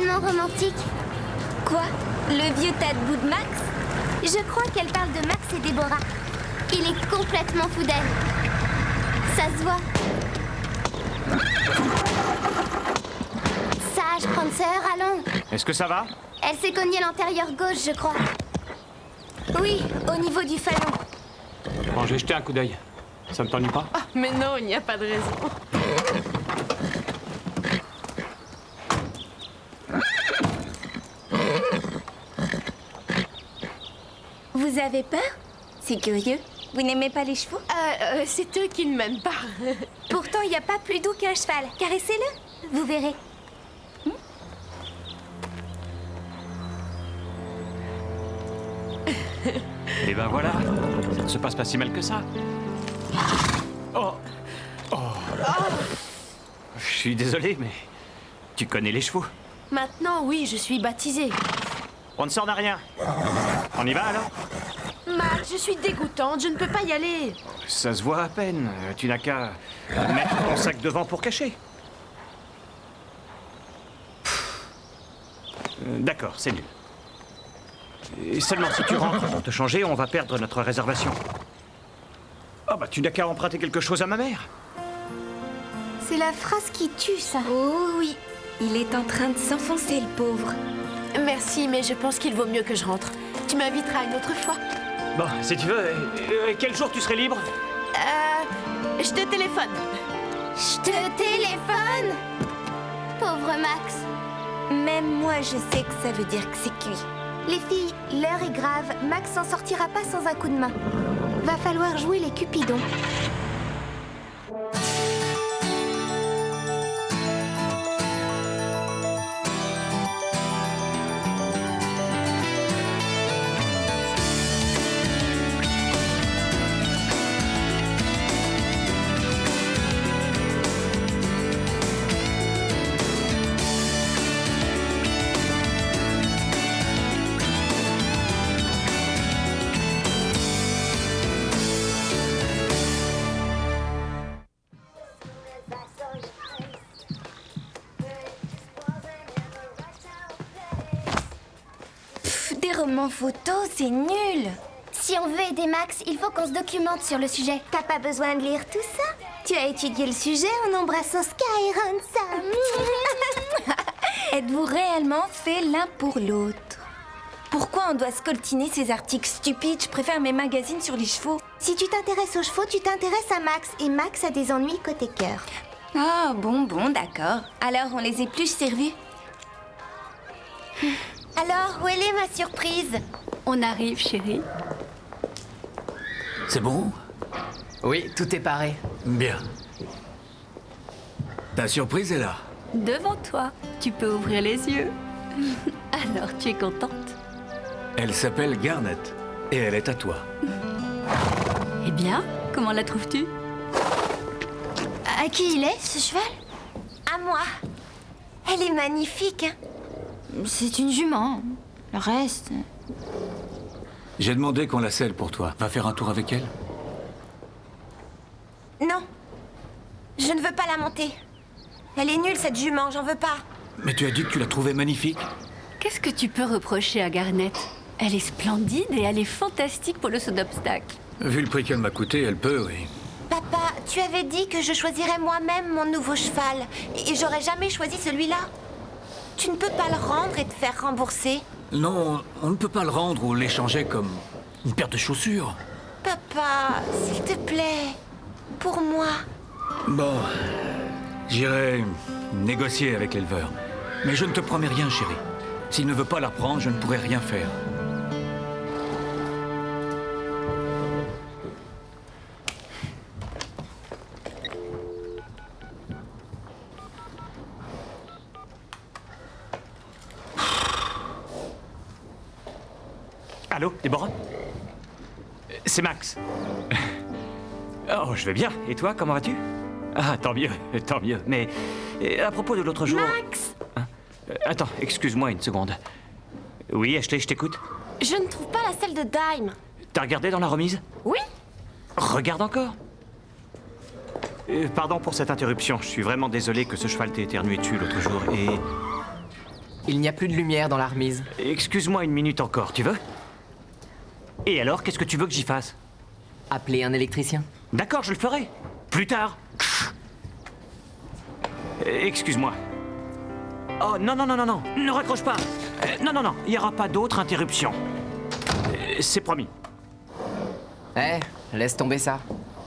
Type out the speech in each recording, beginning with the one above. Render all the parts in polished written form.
extrêmement romantique. Quoi? Le vieux tas de boue de Max? Je crois qu'elle parle de Max et Déborah. Il est complètement fou d'elle. Ça se voit. Sage, Prancer, allons. Est-ce que ça va? Elle s'est cognée l'antérieur gauche, je crois. Oui, au niveau du fallon. Bon, je vais jeter un coup d'œil. Ça me t'ennuie pas? Ah, mais non, il n'y a pas de raison. Vous avez peur? C'est curieux. Vous n'aimez pas les chevaux? C'est eux qui ne m'aiment pas. Pourtant, il n'y a pas plus doux qu'un cheval. Caressez-le, vous verrez. Et ben voilà, ça ne se passe pas si mal que ça. Oh. Je suis désolé, mais tu connais les chevaux. Maintenant, oui, je suis baptisée. On ne s'en a rien. On y va alors? Max, je suis dégoûtante, je ne peux pas y aller. Ça se voit à peine. Tu n'as qu'à mettre ton sac devant pour cacher. D'accord, c'est nul. Et seulement si tu rentres pour te changer, on va perdre notre réservation. Ah bah tu n'as qu'à emprunter quelque chose à ma mère. C'est la phrase qui tue, ça. Oh oui, il est en train de s'enfoncer, le pauvre. Merci, mais je pense qu'il vaut mieux que je rentre. Tu m'inviteras une autre fois. Bon, si tu veux, quel jour tu serais libre? Je te téléphone. Je te téléphone. Pauvre Max. Même moi, je sais que ça veut dire que c'est cuit. Les filles, l'heure est grave. Max s'en sortira pas sans un coup de main. Va falloir jouer les Cupidons. Des romans photos, c'est nul. Si on veut aider Max, il faut qu'on se documente sur le sujet. T'as pas besoin de lire tout ça. Tu as étudié le sujet en embrassant Skyron Sam. Êtes-vous réellement fait l'un pour l'autre? Pourquoi on doit scoltiner ces articles stupides? Je préfère mes magazines sur les chevaux. Si tu t'intéresses aux chevaux, tu t'intéresses à Max. Et Max a des ennuis côté cœur. Ah, bon, d'accord. Alors, on les épluche, c'est revu. Alors, où est ma surprise? On arrive, chérie. C'est bon? Oui, tout est paré. Bien. Ta surprise est là. Devant toi, tu peux ouvrir les yeux. Alors, tu es contente? Elle s'appelle Garnet et elle est à toi. Eh bien, comment la trouves-tu? À qui il est, ce cheval? À moi. Elle est magnifique, hein? C'est une jument. Le reste... J'ai demandé qu'on la selle pour toi. Va faire un tour avec elle? Non. Je ne veux pas la monter. Elle est nulle, cette jument, j'en veux pas. Mais tu as dit que tu la trouvais magnifique. Qu'est-ce que tu peux reprocher à Garnet? Elle est splendide et elle est fantastique pour le saut d'obstacle. Vu le prix qu'elle m'a coûté, elle peut, oui. Papa, tu avais dit que je choisirais moi-même mon nouveau cheval. Et j'aurais jamais choisi celui-là. Tu ne peux pas le rendre et te faire rembourser. Non, on ne peut pas le rendre ou l'échanger comme une paire de chaussures. Papa, s'il te plaît. Pour moi. Bon, j'irai négocier avec l'éleveur. Mais je ne te promets rien, chérie. S'il ne veut pas la prendre, je ne pourrai rien faire. Allô, Déborah? C'est Max. Oh, je vais bien. Et toi, comment vas-tu? Ah, tant mieux, tant mieux. Mais à propos de l'autre jour... Max! Hein? Attends, excuse-moi une seconde. Oui, Ashley, je t'écoute. Je ne trouve pas la selle de Dime. T'as regardé dans la remise? Oui? Regarde encore. Pardon pour cette interruption. Je suis vraiment désolé que ce cheval t'ait éternué dessus l'autre jour. Et... Il n'y a plus de lumière dans la remise. Excuse-moi une minute encore, tu veux? Et alors, qu'est-ce que tu veux que j'y fasse? Appelez un électricien. D'accord, je le ferai. Plus tard. Excuse-moi. Oh, non, non, non, non, non. Ne raccroche pas. Non, non, non. Il n'y aura pas d'autre interruption. C'est promis. Eh, laisse tomber ça.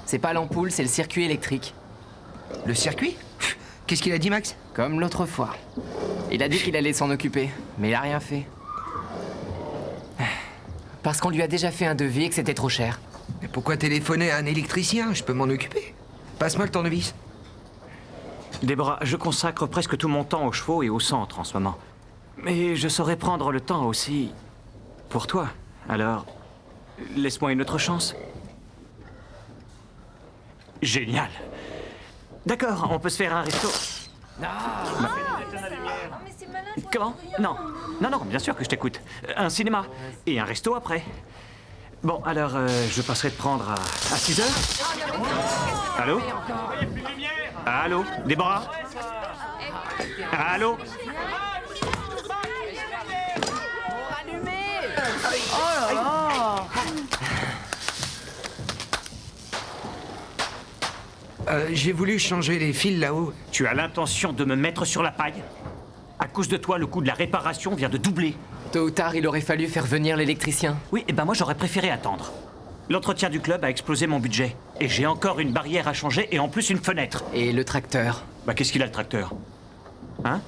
C'est pas l'ampoule, c'est le circuit électrique. Le circuit? Qu'est-ce qu'il a dit, Max? Comme l'autre fois. Il a dit qu'il allait s'en occuper, mais il a rien fait. Parce qu'on lui a déjà fait un devis et que c'était trop cher. Mais pourquoi téléphoner à un électricien? Je peux m'en occuper. Passe-moi le tournevis. Déborah, je consacre presque tout mon temps aux chevaux et au centre en ce moment. Mais je saurais prendre le temps aussi pour toi. Alors, laisse-moi une autre chance. Génial. D'accord, on peut se faire un resto. Comment? Non. Non, non, bien sûr que je t'écoute. Un cinéma. Et un resto après. Bon, alors, je passerai te prendre à 6 heures. Allô? Allô? Déborah? Allô? J'ai voulu changer les fils là-haut. Tu as l'intention de me mettre sur la paille? À cause de toi, le coût de la réparation vient de doubler. Tôt ou tard, il aurait fallu faire venir l'électricien. Oui, et ben moi j'aurais préféré attendre. L'entretien du club a explosé mon budget. Et j'ai encore une barrière à changer et en plus une fenêtre. Et le tracteur. Bah qu'est-ce qu'il a le tracteur? Hein?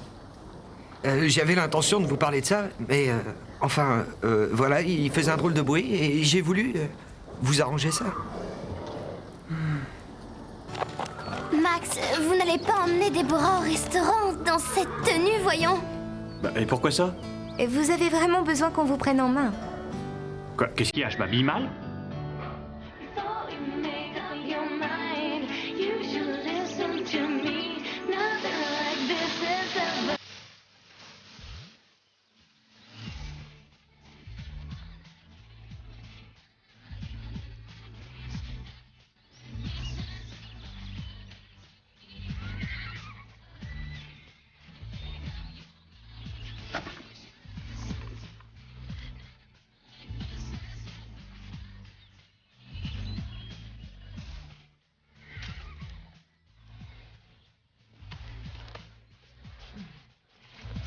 J'avais l'intention de vous parler de ça, mais voilà, il faisait un drôle de bruit et j'ai voulu vous arranger ça. Max, vous n'allez pas emmener Déborah au restaurant dans cette tenue, voyons. Bah et pourquoi ça? Et vous avez vraiment besoin qu'on vous prenne en main. Quoi? Qu'est-ce qu'il y a? Je m'habille mal?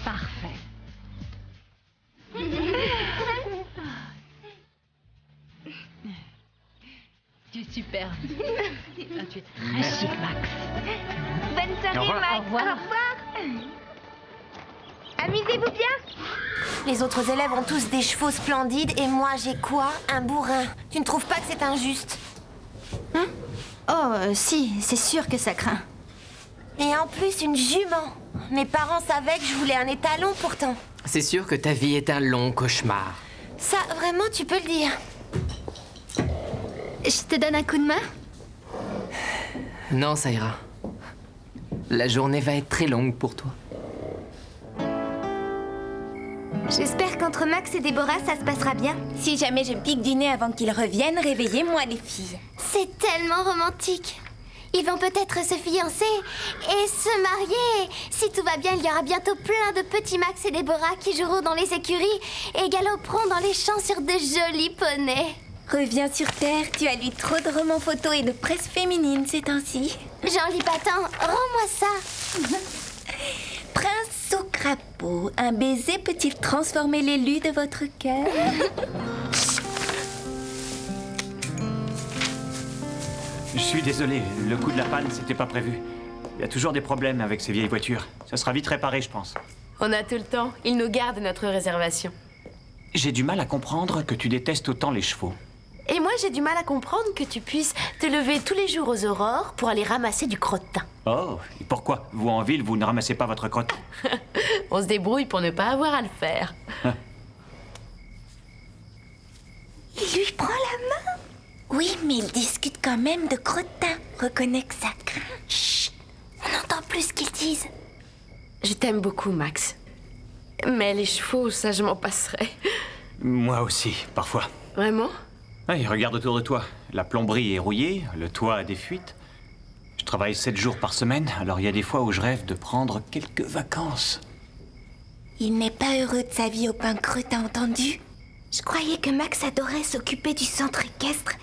Parfait. Tu es superbe. Tu es très chic, Max. Bonne soirée, Au revoir. Max. Au revoir. Amusez-vous bien. Les autres élèves ont tous des chevaux splendides et moi j'ai quoi? Un bourrin. Tu ne trouves pas que c'est injuste? Si, c'est sûr que ça craint. Et en plus une jument. Mes parents savaient que je voulais un étalon pourtant. C'est sûr que ta vie est un long cauchemar. Ça, vraiment, tu peux le dire. Je te donne un coup de main? Non, ça ira. La journée va être très longue pour toi. J'espère qu'entre Max et Déborah, ça se passera bien. Si jamais je pique du nez avant qu'ils reviennent, réveillez-moi les filles. C'est tellement romantique. Ils vont peut-être se fiancer et se marier. Si tout va bien, il y aura bientôt plein de petits Max et Déborah qui joueront dans les écuries et galoperont dans les champs sur de jolis poneys. Reviens sur Terre, tu as lu trop de romans photos et de presse féminine ces temps-ci. J'en lis pas tant. Rends-moi ça. Prince au crapaud, un baiser peut-il transformer l'élu de votre cœur? Je suis désolé, le coup de la panne, c'était pas prévu. Il y a toujours des problèmes avec ces vieilles voitures. Ça sera vite réparé, je pense. On a tout le temps. Il nous garde notre réservation. J'ai du mal à comprendre que tu détestes autant les chevaux. Et moi, j'ai du mal à comprendre que tu puisses te lever tous les jours aux aurores pour aller ramasser du crottin. Oh, et pourquoi? Vous, en ville, vous ne ramassez pas votre crotte? On se débrouille pour ne pas avoir à le faire. Il lui prend la main. Oui, mais il discute quand même de crottin. Reconnais que ça craint. Chut, on n'entend plus ce qu'ils disent. Je t'aime beaucoup, Max. Mais les chevaux, ça, je m'en passerai. Moi aussi, parfois. Vraiment? Hey, regarde autour de toi. La plomberie est rouillée, le toit a des fuites. Je travaille 7 jours par semaine, alors il y a des fois où je rêve de prendre quelques vacances. Il n'est pas heureux de sa vie au pain creux, t'as entendu? Je croyais que Max adorait s'occuper du centre équestre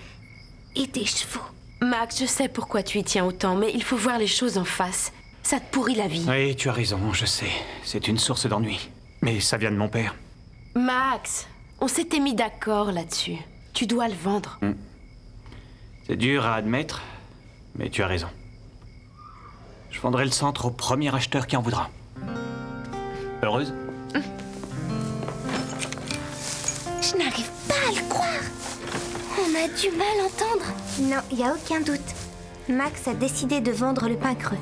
et des chevaux. Max, je sais pourquoi tu y tiens autant, mais il faut voir les choses en face. Ça te pourrit la vie. Oui, tu as raison, je sais. C'est une source d'ennui. Mais ça vient de mon père. Max, on s'était mis d'accord là-dessus. Tu dois le vendre. C'est dur à admettre, mais tu as raison. Je vendrai le centre au premier acheteur qui en voudra. Heureuse? Je n'arrive pas à le croire. On a du mal à entendre. Non, il n'y a aucun doute. Max a décidé de vendre le pain creux.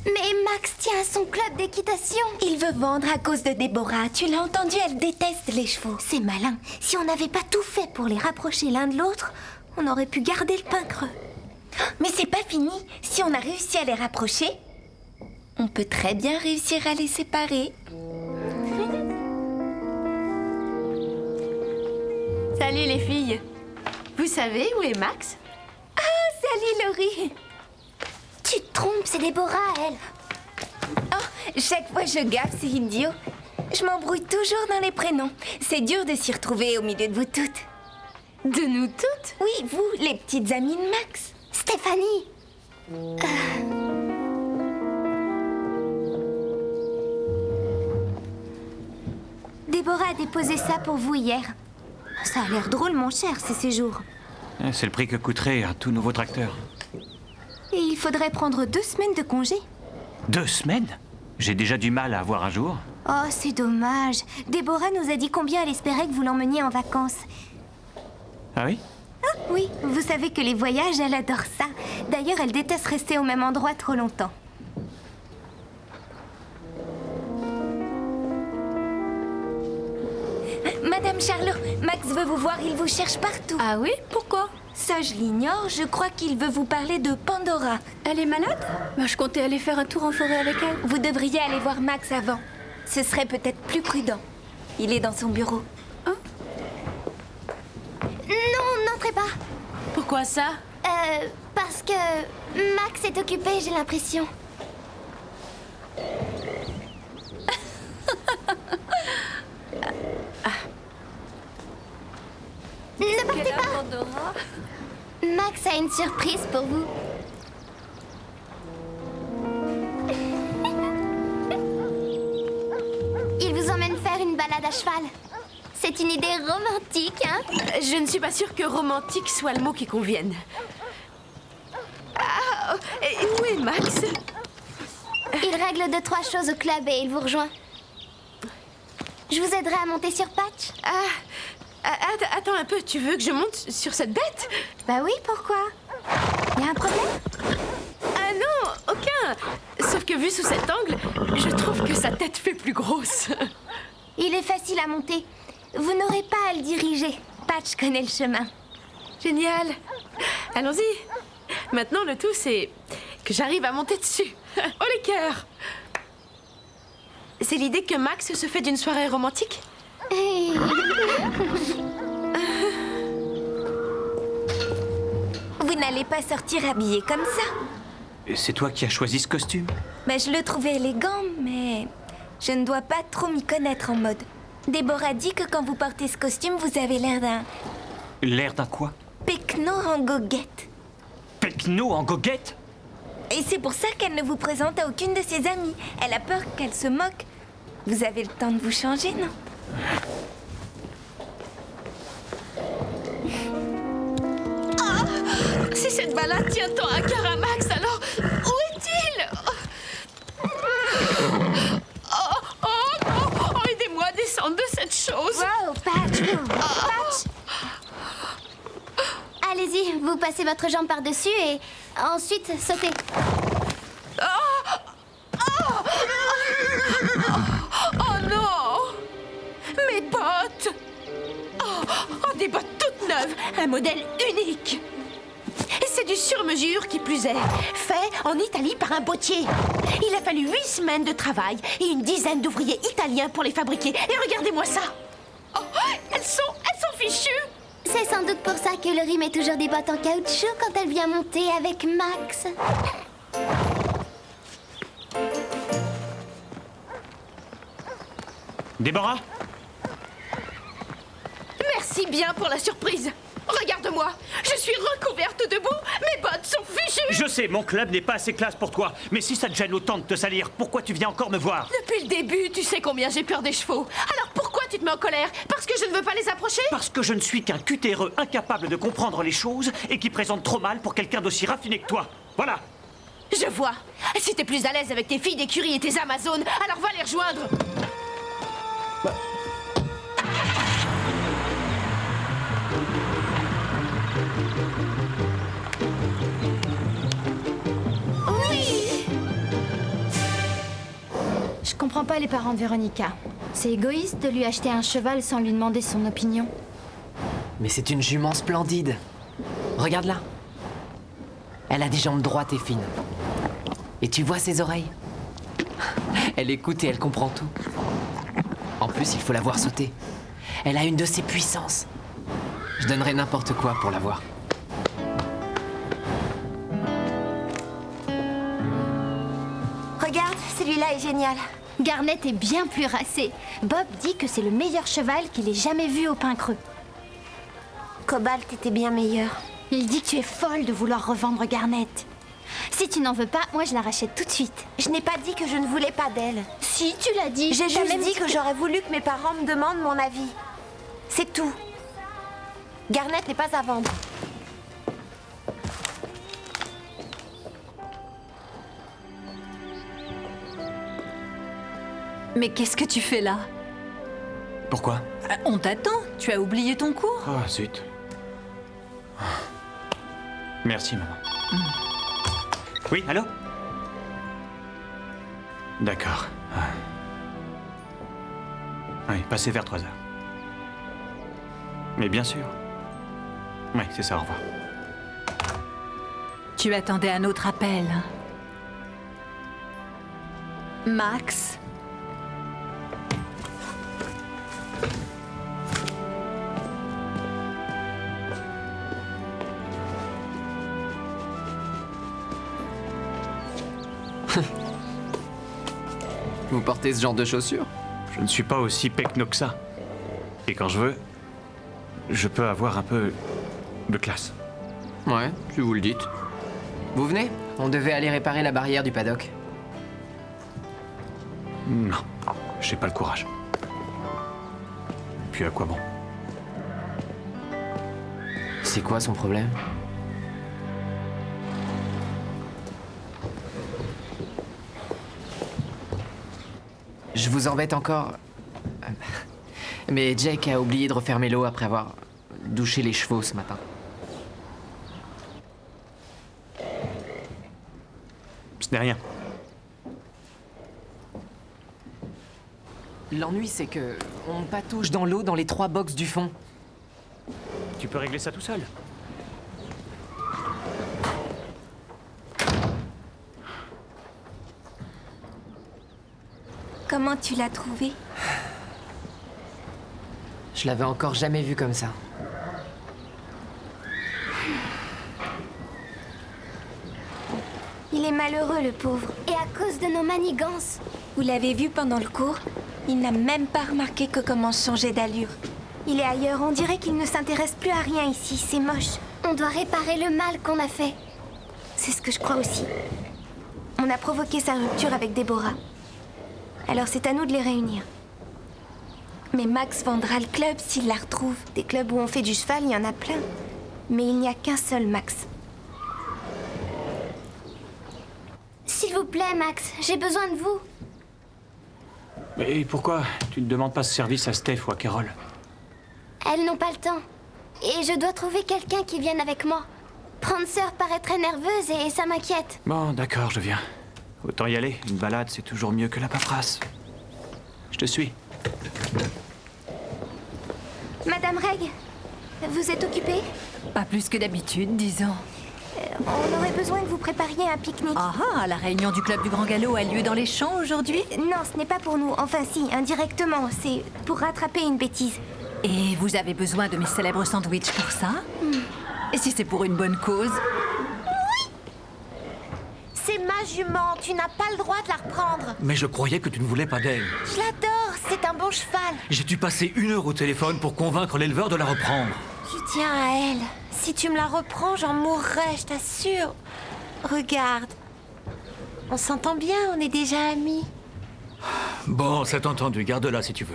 Mais Max tient à son club d'équitation. Il veut vendre à cause de Déborah. Tu l'as entendu, elle déteste les chevaux. C'est malin. Si on n'avait pas tout fait pour les rapprocher l'un de l'autre, on aurait pu garder le pain creux. Mais c'est pas fini. Si on a réussi à les rapprocher, on peut très bien réussir à les séparer. Salut les filles. Vous savez où est Max? Salut Laurie. Tu te trompes, c'est Déborah, elle. Oh, chaque fois je gaffe, c'est idiot. Je m'embrouille toujours dans les prénoms. C'est dur de s'y retrouver au milieu de vous toutes. De nous toutes? Oui, vous, les petites amies de Max. Stéphanie. Déborah a déposé ça pour vous hier. Ça a l'air drôle, mon cher, ces séjours. C'est le prix que coûterait un tout nouveau tracteur. Et il faudrait prendre 2 semaines de congé. 2 semaines? J'ai déjà du mal à avoir un jour. Oh, c'est dommage. Déborah nous a dit combien elle espérait que vous l'emmeniez en vacances. Ah oui? Ah, oui, vous savez que les voyages, elle adore ça. D'ailleurs, elle déteste rester au même endroit trop longtemps. Madame Charlot, Max veut vous voir, il vous cherche partout. Ah oui? Pourquoi? Ça, je l'ignore, je crois qu'il veut vous parler de Pandora. Elle est malade? Bah, je comptais aller faire un tour en forêt avec elle. Vous devriez aller voir Max avant. Ce serait peut-être plus prudent. Il est dans son bureau. Non, n'entrez pas. Pourquoi ça? Parce que Max est occupé, j'ai l'impression. Ne partez pas. Pandora? Max a une surprise pour vous. Il vous emmène faire une balade à cheval. C'est une idée romantique, hein? Je ne suis pas sûre que romantique soit le mot qui convienne. Ah, et où est Max? Il règle 2-3 choses au club et il vous rejoint. Je vous aiderai à monter sur Patch. Attends un peu, tu veux que je monte sur cette bête? Bah oui, pourquoi? Y a un problème? Ah non, aucun. Sauf que vu sous cet angle, je trouve que sa tête fait plus grosse. Il est facile à monter. Vous n'aurez pas à le diriger. Patch connaît le chemin. Génial. Allons-y. Maintenant, le tout, c'est que j'arrive à monter dessus. Oh les cœurs! C'est l'idée que Max se fait d'une soirée romantique? Vous n'allez pas sortir habillé comme ça. Et c'est toi qui as choisi ce costume? Ben, je le trouvais élégant, mais je ne dois pas trop m'y connaître en mode. Déborah dit que quand vous portez ce costume, vous avez l'air d'un L'air d'un quoi? pecno en goguette. Pecno en goguette? Et c'est pour ça qu'elle ne vous présente à aucune de ses amies. Elle a peur qu'elle se moque. Vous avez le temps de vous changer, non? Si cette balade tient tant à cœur à Max, alors où est-il? Oh non! Aidez-moi à descendre de cette chose! Wow, Patch! Patch! Allez-y, vous passez votre jambe par-dessus et ensuite sautez. Oh non! Mes bottes! Oh, des bottes toutes neuves! Un modèle unique! Et c'est du sur-mesure qui plus est, fait en Italie par un bottier. Il a fallu 8 semaines de travail et une dizaine d'ouvriers italiens pour les fabriquer. Et regardez-moi ça! Oh, elles sont fichues! C'est sans doute pour ça que Laurie met toujours des bottes en caoutchouc quand elle vient monter avec Max. Déborah? Merci bien pour la surprise. Regarde-moi, je suis recouverte de boue, mes bottes sont fichues. Je sais, mon club n'est pas assez classe pour toi. Mais si ça te gêne autant de te salir, pourquoi tu viens encore me voir? Depuis le début, tu sais combien j'ai peur des chevaux. Alors pourquoi tu te mets en colère? Parce que je ne veux pas les approcher? Parce que je ne suis qu'un cutéreux incapable de comprendre les choses et qui présente trop mal pour quelqu'un d'aussi raffiné que toi. Voilà. Je vois. Si t'es plus à l'aise avec tes filles d'écurie et tes Amazones, alors va les rejoindre. Je comprends pas les parents de Véronica. C'est égoïste de lui acheter un cheval sans lui demander son opinion. Mais c'est une jument splendide. Regarde-la. Elle a des jambes droites et fines. Et tu vois ses oreilles? Elle écoute et elle comprend tout. En plus, il faut la voir sauter. Elle a une de ses puissances. Je donnerais n'importe quoi pour la voir. Regarde, celui-là est génial. Garnet est bien plus racé. Bob dit que c'est le meilleur cheval qu'il ait jamais vu au Pin Creux. Cobalt était bien meilleur. Il dit que tu es folle de vouloir revendre Garnet. Si tu n'en veux pas, moi je la rachète tout de suite. Je n'ai pas dit que je ne voulais pas d'elle. Si, tu l'as dit. J'ai juste même dit que j'aurais voulu que mes parents me demandent mon avis. C'est tout. Garnet n'est pas à vendre. Mais qu'est-ce que tu fais là? Pourquoi? On t'attend. Tu as oublié ton cours? Oh, zut. Merci, maman. Oui, allô? D'accord. Oui, passez vers 3 heures. Mais bien sûr. Oui, c'est ça, au revoir. Tu attendais un autre appel. Max? Vous portez ce genre de chaussures? Je ne suis pas aussi pecno que ça. Et quand je veux, je peux avoir un peu de classe. Ouais, si vous le dites. Vous venez? On devait aller réparer la barrière du paddock. Non, j'ai pas le courage. Puis à quoi bon? C'est quoi son problème? Je vous embête encore. Mais Jake a oublié de refermer l'eau après avoir douché les chevaux ce matin. Ce n'est rien. L'ennui, c'est que on patauge dans l'eau dans les 3 box du fond. Tu peux régler ça tout seul. Comment tu l'as trouvé? Je l'avais encore jamais vu comme ça. Il est malheureux, le pauvre. Et à cause de nos manigances. Vous l'avez vu pendant le cours? Il n'a même pas remarqué que commence changer d'allure. Il est ailleurs, on dirait qu'il ne s'intéresse plus à rien ici, c'est moche. On doit réparer le mal qu'on a fait. C'est ce que je crois aussi. On a provoqué sa rupture avec Déborah. Alors c'est à nous de les réunir. Mais Max vendra le club s'il la retrouve. Des clubs où on fait du cheval, il y en a plein. Mais il n'y a qu'un seul Max. S'il vous plaît, Max, j'ai besoin de vous. Et pourquoi tu ne demandes pas ce service à Steph ou à Carole? Elles n'ont pas le temps. Et je dois trouver quelqu'un qui vienne avec moi. Prendre sœur paraît très nerveuse et ça m'inquiète. Bon, d'accord, je viens. Autant y aller. Une balade, c'est toujours mieux que la paperasse. Je te suis. Madame Reg, vous êtes occupée? Pas plus que d'habitude, disons. On aurait besoin que vous prépariez un pique-nique. Ah, la réunion du club du Grand Galop a lieu dans les champs aujourd'hui? Non, ce n'est pas pour nous. Enfin si, indirectement. C'est pour rattraper une bêtise. Et vous avez besoin de mes célèbres sandwichs pour ça? Et si c'est pour une bonne cause? C'est ma jument, tu n'as pas le droit de la reprendre. Mais je croyais que tu ne voulais pas d'elle. Je l'adore, c'est un bon cheval. J'ai dû passer 1 heure au téléphone pour convaincre l'éleveur de la reprendre. Je tiens à elle. Si tu me la reprends, j'en mourrai, je t'assure. Regarde. On s'entend bien, on est déjà amis. Bon, c'est entendu, garde-la si tu veux.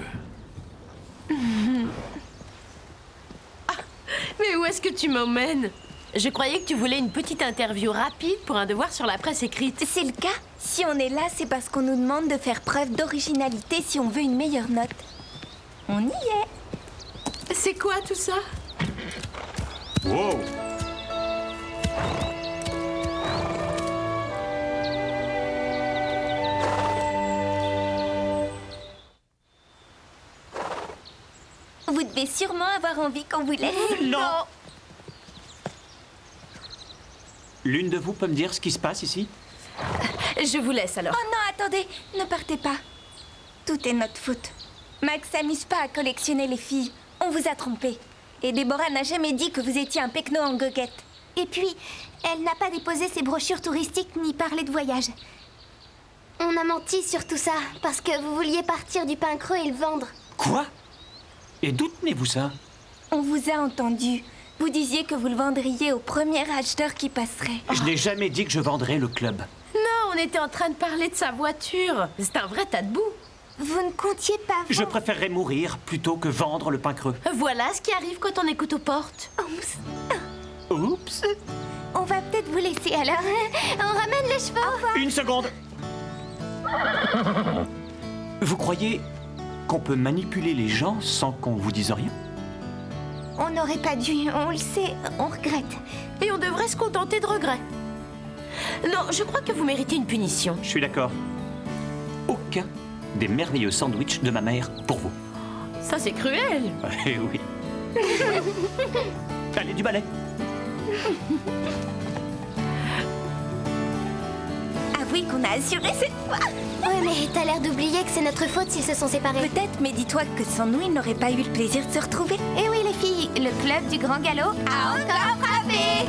Mais où est-ce que tu m'emmènes? Je croyais que tu voulais une petite interview rapide pour un devoir sur la presse écrite. C'est le cas. Si on est là, c'est parce qu'on nous demande de faire preuve d'originalité si on veut une meilleure note. On y est. C'est quoi tout ça? Wow! Vous devez sûrement avoir envie qu'on vous laisse. Non! L'une de vous peut me dire ce qui se passe ici? Je vous laisse alors. Oh non, attendez, ne partez pas. Tout est notre faute. Max s'amuse pas à collectionner les filles. On vous a trompé. Et Déborah n'a jamais dit que vous étiez un pecno en goguette. Et puis, elle n'a pas déposé ses brochures touristiques ni parlé de voyage. On a menti sur tout ça, parce que vous vouliez partir du pain creux et le vendre. Quoi? Et d'où tenez-vous ça? On vous a entendu. Vous disiez que vous le vendriez au premier acheteur qui passerait. Je n'ai jamais dit que je vendrais le club. Non, on était en train de parler de sa voiture. C'est un vrai tas de boue. Vous ne comptiez pas vendre. Je préférerais mourir plutôt que vendre le pain creux. Voilà ce qui arrive quand on écoute aux portes. Oups! On va peut-être vous laisser alors. On ramène les chevaux. Une seconde! Vous croyez qu'on peut manipuler les gens sans qu'on vous dise rien? On n'aurait pas dû, on le sait, on regrette. Et on devrait se contenter de regrets. Non, je crois que vous méritez une punition. Je suis d'accord. Aucun des merveilleux sandwichs de ma mère pour vous. Ça, c'est cruel. Eh oui. Allez, du balai. Avouez qu'on a assuré cette fois. Ouais, mais t'as l'air d'oublier que c'est notre faute s'ils se sont séparés. Peut-être, mais dis-toi que sans nous, ils n'auraient pas eu le plaisir de se retrouver. Eh oui, les filles, le club du Grand Galop a encore frappé.